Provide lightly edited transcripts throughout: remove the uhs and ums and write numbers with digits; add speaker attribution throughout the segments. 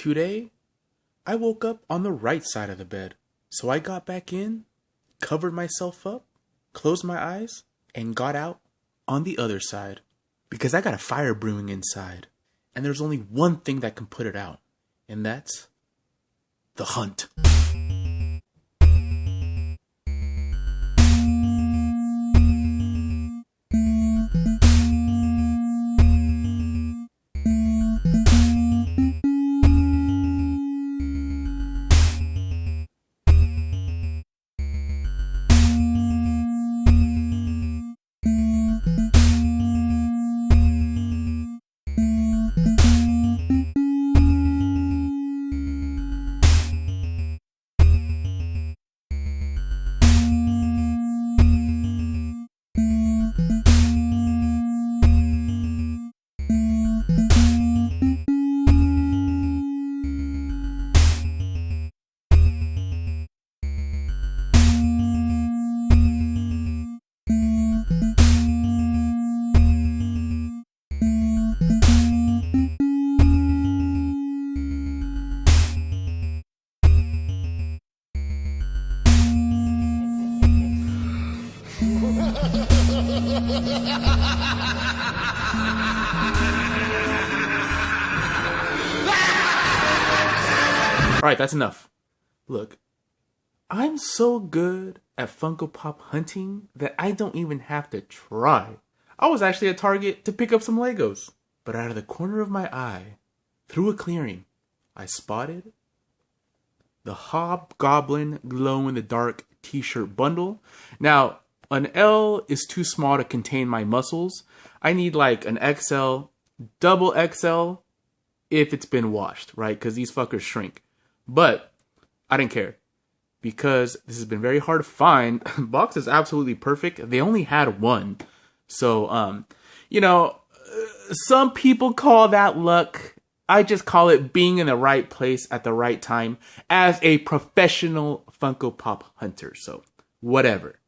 Speaker 1: today, I woke up on the right side of the bed. So I got back in, covered myself up, closed my eyes, and got out on the other side. Because I got a fire brewing inside. And there's only one thing that can put it out. And that's the hunt. Alright, that's enough. Look, I'm so good at Funko Pop hunting that I don't even have to try. I was actually at Target to pick up some Legos. But out of the corner of my eye, through a clearing, I spotted the Hobgoblin glow-in-the-dark t-shirt bundle. Now, an L is too small to contain my muscles. I need like an XL, double XL, if it's been washed, right? Because these fuckers shrink. But I didn't care because this has been very hard to find. Box is absolutely perfect. They only had one. So, you know, some people call that luck. I just call it being in the right place at the right time as a professional Funko Pop hunter. So, whatever.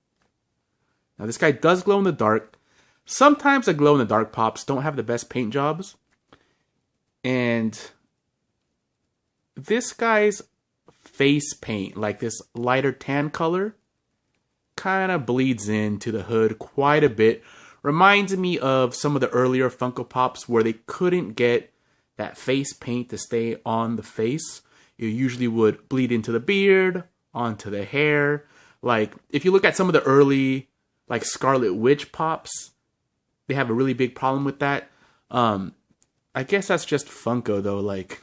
Speaker 1: Now, this guy does glow in the dark. Sometimes the glow in the dark pops don't have the best paint jobs. And this guy's face paint, like this lighter tan color, kind of bleeds into the hood quite a bit. Reminds me of some of the earlier Funko Pops where they couldn't get that face paint to stay on the face. It usually would bleed into the beard, onto the hair. Like, if you look at some of the early, like, Scarlet Witch Pops, they have a really big problem with that. I guess that's just Funko, though. Like,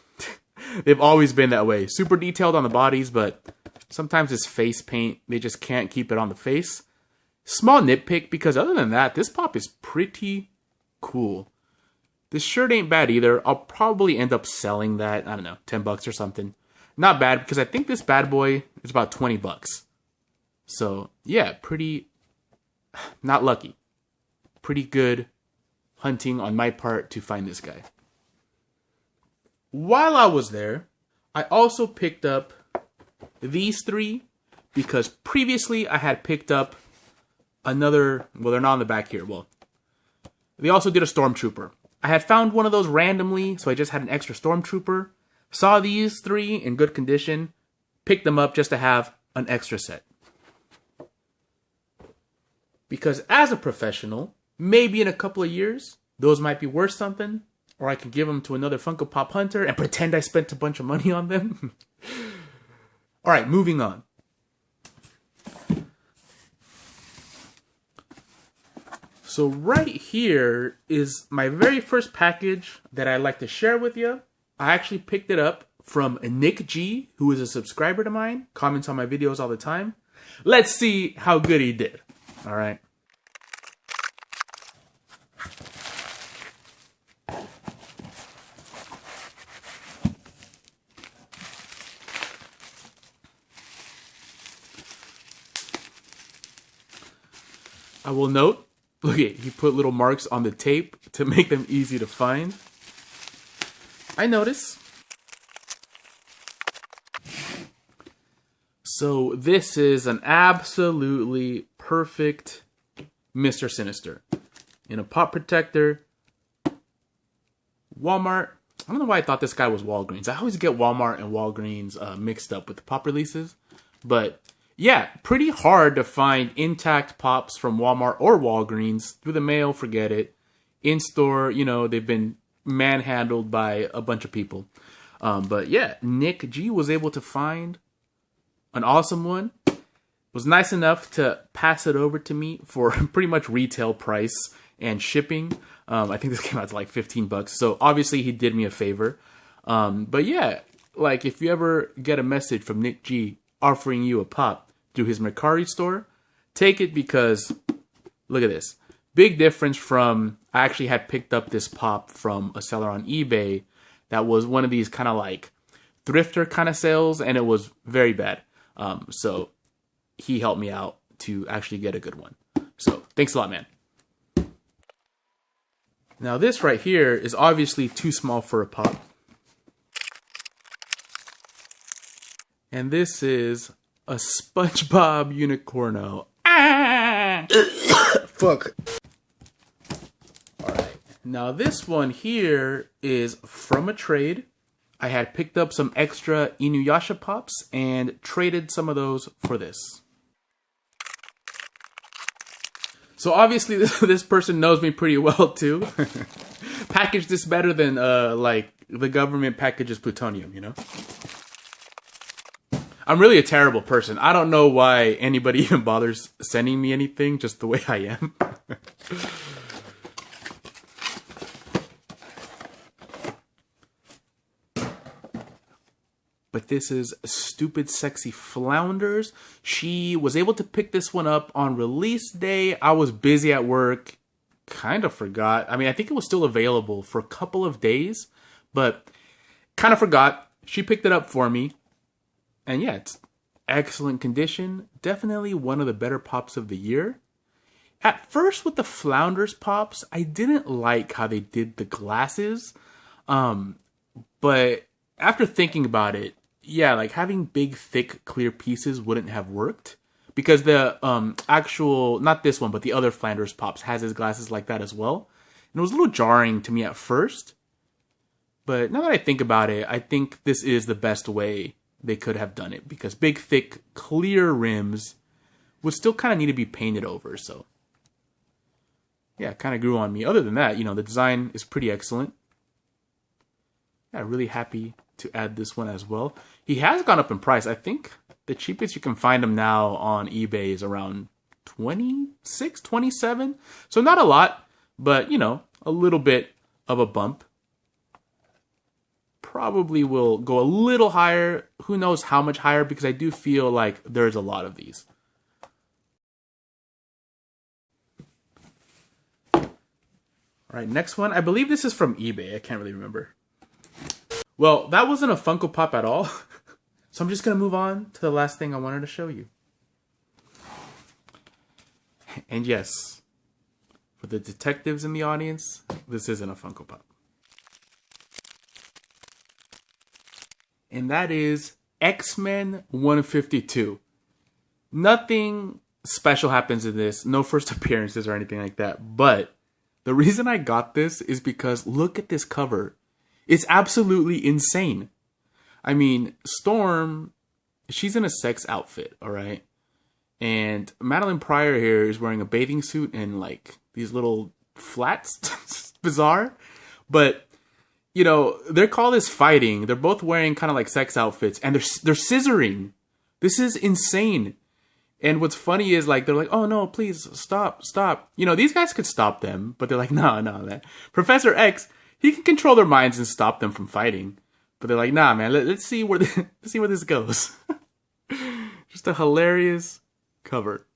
Speaker 1: they've always been that way. Super detailed on the bodies, but sometimes it's face paint. They just can't keep it on the face. Small nitpick, because other than that, this pop is pretty cool. This shirt ain't bad either. I'll probably end up selling that, I don't know, 10 bucks or something. Not bad, because I think this bad boy is about 20 bucks. So, yeah, pretty, not lucky. Pretty good hunting on my part to find this guy. While I was there, I also picked up these three because previously I had picked up another, well, they're not on the back here. Well, they also did a Stormtrooper. I had found one of those randomly, so I just had an extra Stormtrooper. Saw these three in good condition, picked them up just to have an extra set. Because as a professional, maybe in a couple of years, those might be worth something. Or I can give them to another Funko Pop hunter and pretend I spent a bunch of money on them. Alright, moving on. So right here is my very first package that I'd like to share with you. I actually picked it up from Nick G, who is a subscriber to mine, comments on my videos all the time. Let's see how good he did. Alright. I will note, look at, he put little marks on the tape to make them easy to find. I notice. So this is an absolutely perfect Mr. Sinister in a pop protector. Walmart, I don't know why I thought this guy was Walgreens. I always get Walmart and Walgreens mixed up with the pop releases. But yeah, pretty hard to find intact pops from Walmart or Walgreens. Through the mail, forget it. In store, you know, they've been manhandled by a bunch of people. But yeah, Nick G was able to find an awesome one. Was nice enough to pass it over to me for pretty much retail price and shipping. I think this came out to like $15. So obviously he did me a favor. But yeah, like if you ever get a message from Nick G offering you a pop through his Mercari store, take it, because look at this. Big difference from, I actually had picked up this pop from a seller on eBay that was one of these kind of like thrifter kind of sales, and it was very bad. So he helped me out to actually get a good one. So thanks a lot, man. Now this right here is obviously too small for a pop. And this is a Spongebob Unicorno. Ah! Fuck. Alright. Now this one here is from a trade. I had picked up some extra Inuyasha pops and traded some of those for this. So obviously this person knows me pretty well too. Packaged this better than like the government packages plutonium, you know? I'm really a terrible person. I don't know why anybody even bothers sending me anything just the way I am. But this is Stupid Sexy Flounders. She was able to pick this one up on release day. I was busy at work. Kind of forgot. I mean, I think it was still available for a couple of days, but kind of forgot. She picked it up for me. And yeah, it's excellent condition. Definitely one of the better pops of the year. At first with the Flounders pops, I didn't like how they did the glasses. But after thinking about it, yeah, like having big, thick, clear pieces wouldn't have worked. Because the actual, not this one, but the other Flounders pops has his glasses like that as well. And it was a little jarring to me at first. But now that I think about it, I think this is the best way they could have done it. Because big, thick, clear rims would still kind of need to be painted over. So, yeah, it kind of grew on me. Other than that, you know, the design is pretty excellent. Yeah, really happy to add this one as well. He has gone up in price. I think the cheapest you can find him now on eBay is around 26, 27. So not a lot, but, you know, a little bit of a bump. Probably will go a little higher. Who knows how much higher, because I do feel like there's a lot of these. All right, next one. I believe this is from eBay. I can't really remember. Well, that wasn't a Funko Pop at all. So I'm just going to move on to the last thing I wanted to show you. And yes, for the detectives in the audience, this isn't a Funko Pop. And that is X-Men 152. Nothing special happens in this. No first appearances or anything like that. But the reason I got this is because look at this cover. It's absolutely insane. I mean, Storm, she's in a sex outfit, all right? And Madeline Pryor here is wearing a bathing suit and like these little flats. It's bizarre. But, you know, they're called as fighting. They're both wearing kind of like sex outfits and they're scissoring. This is insane. And what's funny is like, they're like, oh no, please stop. You know, these guys could stop them, but they're like, no, man. Professor X, he can control their minds and stop them from fighting. But they're like, nah, man, let's see where this goes. Just a hilarious cover.